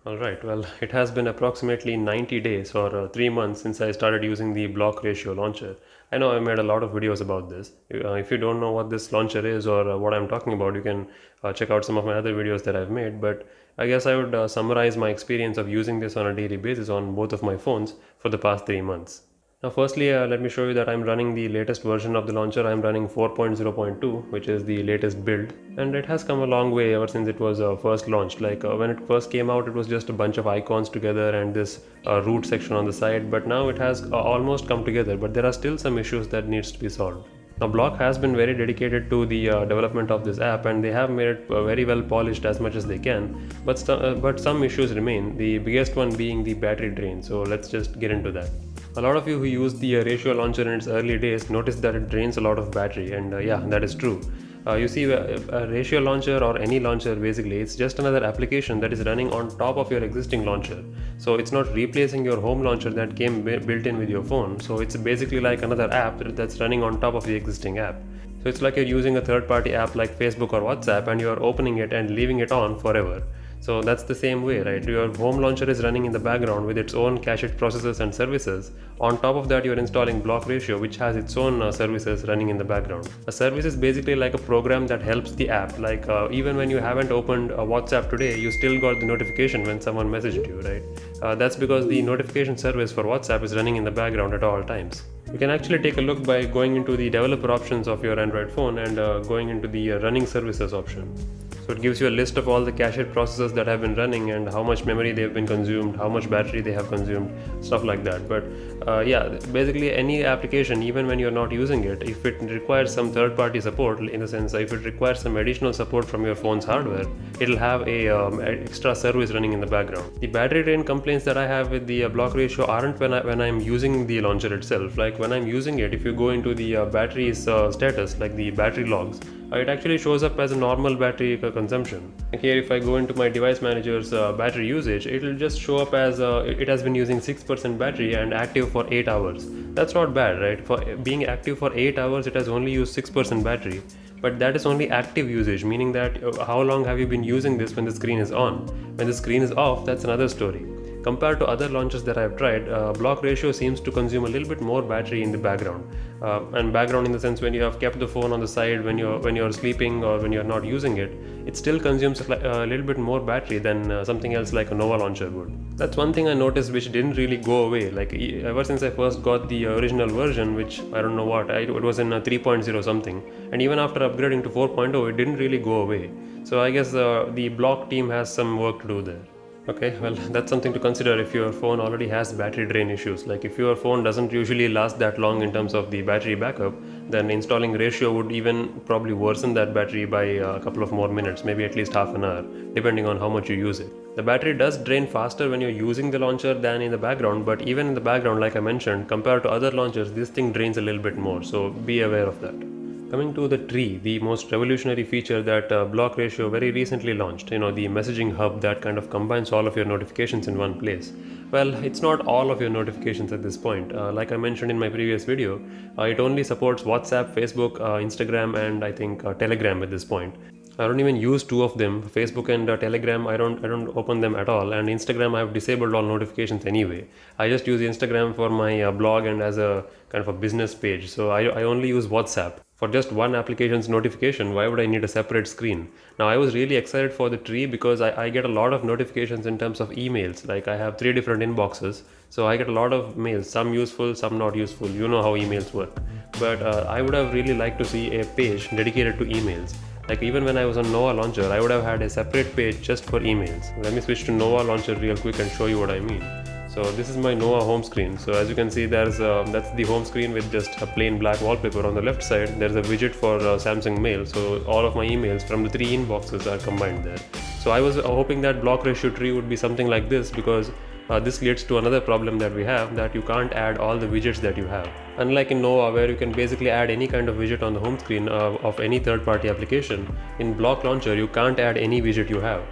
Alright, well, it has been approximately 90 days or 3 months since I started using the Blloc Ratio Launcher. I know I made a lot of videos about this. If you don't know what this launcher is or what I'm talking about, you can check out some of my other videos that I've made. But I guess I would summarize my experience of using this on a daily basis on both of my phones for the past 3 months. Now firstly, let me show you that I'm running the latest version of the launcher. I'm running 4.0.2, which is the latest build, and it has come a long way ever since it was first launched. When it first came out, it was just a bunch of icons together and this root section on the side, but now it has almost come together, but there are still some issues that needs to be solved. Now Blloc has been very dedicated to the development of this app, and they have made it very well polished as much as they can, but some issues remain, the biggest one being the battery drain. So let's just get into that. A lot of you who used the Ratio Launcher in its early days noticed that it drains a lot of battery, and yeah, that is true. You see, a Ratio Launcher or any launcher basically, it's just another application that is running on top of your existing launcher. So it's not replacing your home launcher that came built in with your phone. So it's basically like another app that's running on top of the existing app. So it's like you're using a third-party app like Facebook or WhatsApp and you're opening it and leaving it on forever. So that's the same way, right? Your home launcher is running in the background with its own cached processes and services. On top of that, you're installing Blloc Ratio, which has its own services running in the background. A service is basically like a program that helps the app. Even when you haven't opened WhatsApp today, you still got the notification when someone messaged you, right? That's because the notification service for WhatsApp is running in the background at all times. You can actually take a look by going into the developer options of your Android phone and going into the running services option. So it gives you a list of all the cached processes that have been running and how much memory they have been consumed, how much battery they have consumed, stuff like that. But yeah, basically any application, even when you're not using it, if it requires some third-party support, in the sense if it requires some additional support from your phone's hardware, it'll have a extra service running in the background. The battery drain complaints that I have with the Blloc Ratio aren't when I'm using the launcher itself. Like when I'm using it, if you go into the battery status, like the battery logs, it actually shows up as a normal battery consumption. Here, if I go into my device manager's battery usage, it will just show up as it has been using 6% battery and active for 8 hours. That's not bad, right? For being active for 8 hours, it has only used 6% battery. But that is only active usage, meaning that how long have you been using this when the screen is on? When the screen is off, that's another story. Compared to other launchers that I've tried, Blloc Ratio seems to consume a little bit more battery in the background. And background in the sense when you have kept the phone on the side when you're sleeping or when you're not using it, it still consumes a little bit more battery than something else like a Nova launcher would. That's one thing I noticed which didn't really go away. Like ever since I first got the original version, which I don't know what, it was in 3.0 something, and even after upgrading to 4.0, it didn't really go away. So I guess the Blloc team has some work to do there. Okay, well, that's something to consider if your phone already has battery drain issues. Like if your phone doesn't usually last that long in terms of the battery backup, then installing Ratio would even probably worsen that battery by a couple of more minutes, maybe at least half an hour, depending on how much you use it. The battery does drain faster when you're using the launcher than in the background, but even in the background, like I mentioned, compared to other launchers, this thing drains a little bit more, so be aware of that. Coming to the tree, the most revolutionary feature that Blloc Ratio very recently launched, the messaging hub that kind of combines all of your notifications in one place. Well, it's not all of your notifications at this point. Like I mentioned in my previous video, it only supports WhatsApp, Facebook, Instagram, and I think Telegram at this point. I don't even use two of them. Facebook and Telegram, I don't open them at all, and Instagram I have disabled all notifications anyway. I just use Instagram for my blog and as a kind of a business page. So I only use WhatsApp. For just one application's notification, why would I need a separate screen? Now I was really excited for the tree because I get a lot of notifications in terms of emails. Like I have 3 different inboxes, so I get a lot of mails, some useful, some not useful. You know how emails work. But I would have really liked to see a page dedicated to emails. Like even when I was on Nova Launcher, I would have had a separate page just for emails. Let me switch to Nova Launcher real quick and show you what I mean. So this is my Nova home screen. So as you can see, that's the home screen with just a plain black wallpaper. On the left side, there's a widget for Samsung Mail. So all of my emails from the 3 inboxes are combined there. So I was hoping that Blloc Ratio tree would be something like this because this leads to another problem that we have, that you can't add all the widgets that you have. Unlike in Nova, where you can basically add any kind of widget on the home screen of any third-party application, in Blloc Launcher you can't add any widget you have.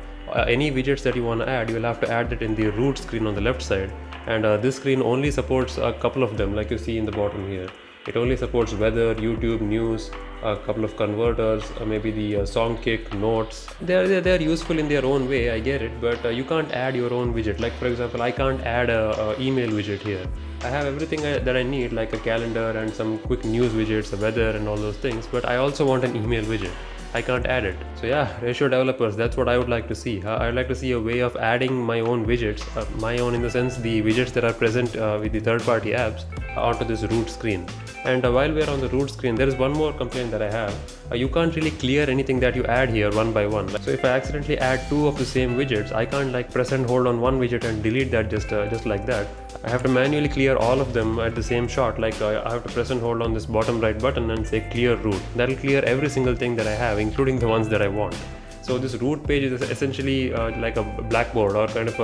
Any widgets that you want to add, you will have to add it in the root screen on the left side, and this screen only supports a couple of them, like you see in the bottom here. It only supports weather, YouTube, news, a couple of converters, maybe the Songkick, notes. They're useful in their own way, I get it, but you can't add your own widget. Like for example, I can't add a email widget here. I have everything that I need, like a calendar and some quick news widgets, the weather and all those things, but I also want an email widget. I can't add it. So yeah, Ratio developers, that's what I would like to see. I'd like to see a way of adding my own widgets, my own in the sense the widgets that are present with the third-party apps onto this root screen. And while we are on the root screen, there is one more complaint that I have. You can't really clear anything that you add here one by one. So if I accidentally add two of the same widgets, I can't like press and hold on one widget and delete that just like that. I have to manually clear all of them at the same shot. Like I have to press and hold on this bottom right button and say clear root. That'll clear every single thing that I have, including the ones that I want. So this root page is essentially like a blackboard or kind of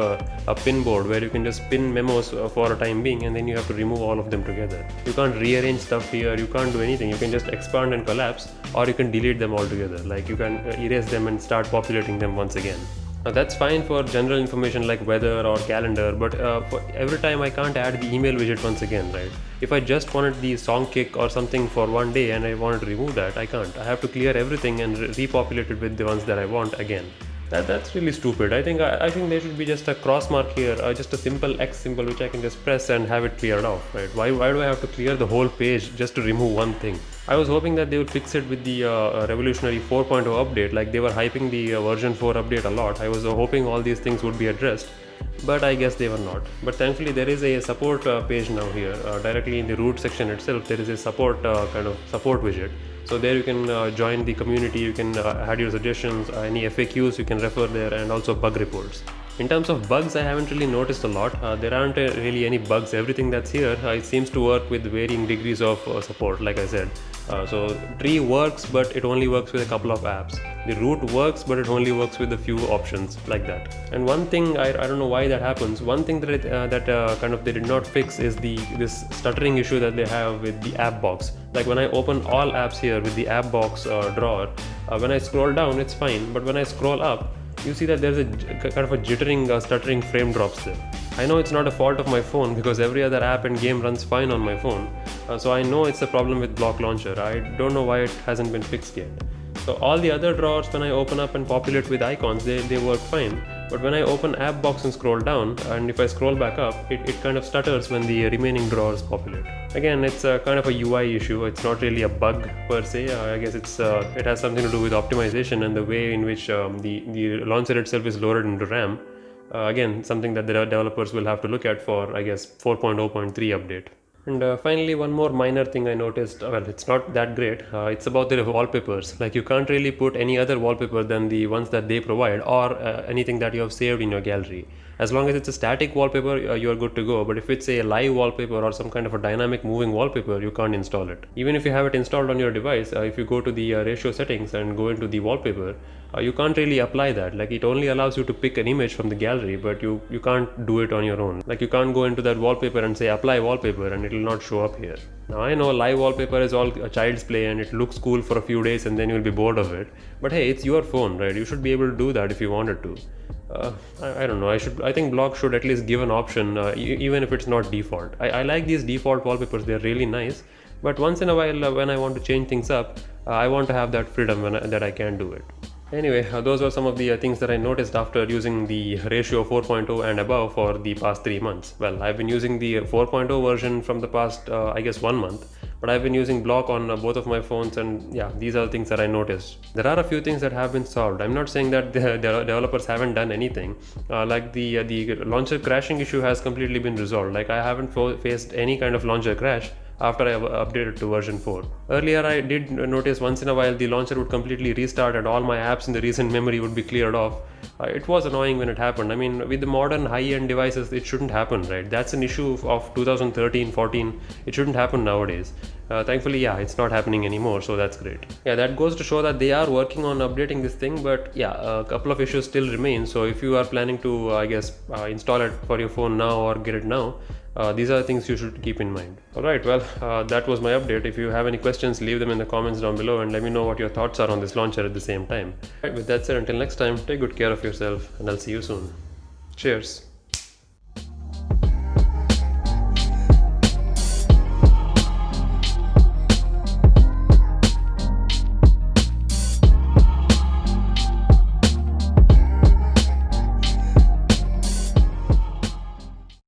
a pin board where you can just pin memos for a time being, and then you have to remove all of them together. You can't rearrange stuff here, you can't do anything. You can just expand and collapse, or you can delete them altogether. Like you can erase them and start populating them once again. Now that's fine for general information like weather or calendar, but for every time I can't add the email widget once again, right? If I just wanted the Songkick or something for one day and I wanted to remove that, I can't. I have to clear everything and repopulate it with the ones that I want again. That's really stupid. I think there should be just a cross mark here, just a simple X symbol which I can just press and have it cleared off, right? Why do I have to clear the whole page just to remove one thing? I was hoping that they would fix it with the revolutionary 4.0 update, like they were hyping the version 4 update a lot. I was hoping all these things would be addressed, but I guess they were not. But thankfully there is a support page now here, directly in the root section itself. There is a support kind of support widget. So there you can join the community, you can add your suggestions, any FAQs you can refer there, and also bug reports. In terms of bugs, I haven't really noticed a lot. There aren't really any bugs. Everything that's here, it seems to work with varying degrees of support, like I said. So tree works, but it only works with a couple of apps. The root works, but it only works with a few options, like that. And one thing, I don't know why that happens. One thing that kind of they did not fix is this stuttering issue that they have with the app box. Like when I open all apps here with the app box drawer, when I scroll down, it's fine. But when I scroll up, you see that there's a kind of a jittering, stuttering frame drops there. I know it's not a fault of my phone because every other app and game runs fine on my phone. So I know it's a problem with Blloc Launcher. I don't know why it hasn't been fixed yet. So all the other drawers, when I open up and populate with icons, they work fine. But when I open app box and scroll down, and if I scroll back up, it kind of stutters when the remaining drawers populate. Again, it's kind of a UI issue. It's not really a bug per se. I guess it has something to do with optimization and the way in which the launcher itself is loaded into RAM. Again, something that the developers will have to look at for, I guess, 4.0.3 update. And finally, one more minor thing I noticed, well, it's not that great, it's about the wallpapers. Like you can't really put any other wallpaper than the ones that they provide, or anything that you have saved in your gallery. As long as it's a static wallpaper, you're good to go. But if it's a live wallpaper or some kind of a dynamic moving wallpaper, you can't install it. Even if you have it installed on your device, if you go to the ratio settings and go into the wallpaper, you can't really apply that. Like it only allows you to pick an image from the gallery, but you can't do it on your own. Like you can't go into that wallpaper and say apply wallpaper and it will not show up here. Now I know live wallpaper is all a child's play and it looks cool for a few days and then you'll be bored of it. But hey, it's your phone, right? You should be able to do that if you wanted to. I don't know. I think Blloc should at least give an option, even if it's not default. I like these default wallpapers. They're really nice. But once in a while, when I want to change things up, I want to have that freedom that I can do it. Anyway, those are some of the things that I noticed after using the Ratio 4.0 and above for the past 3 months. Well, I've been using the 4.0 version from the past, I guess, 1 month. But I've been using Blloc on both of my phones, and yeah, these are the things that I noticed. There are a few things that have been solved. I'm not saying that the developers haven't done anything. Like the launcher crashing issue has completely been resolved. Like I haven't faced any kind of launcher crash after I updated to version 4. Earlier I did notice once in a while the launcher would completely restart and all my apps in the recent memory would be cleared off. It was annoying when it happened. I mean, with the modern high-end devices, it shouldn't happen, right? That's an issue of 2013-14. It shouldn't happen nowadays. Thankfully, yeah, it's not happening anymore, so that's great. Yeah, that goes to show that they are working on updating this thing, but yeah, a couple of issues still remain. So if you are planning to, I guess, install it for your phone now or get it now, these are things you should keep in mind. Alright, well, that was my update. If you have any questions, leave them in the comments down below and let me know what your thoughts are on this launcher at the same time. Alright, with that said, until next time, take good care of yourself and I'll see you soon. Cheers.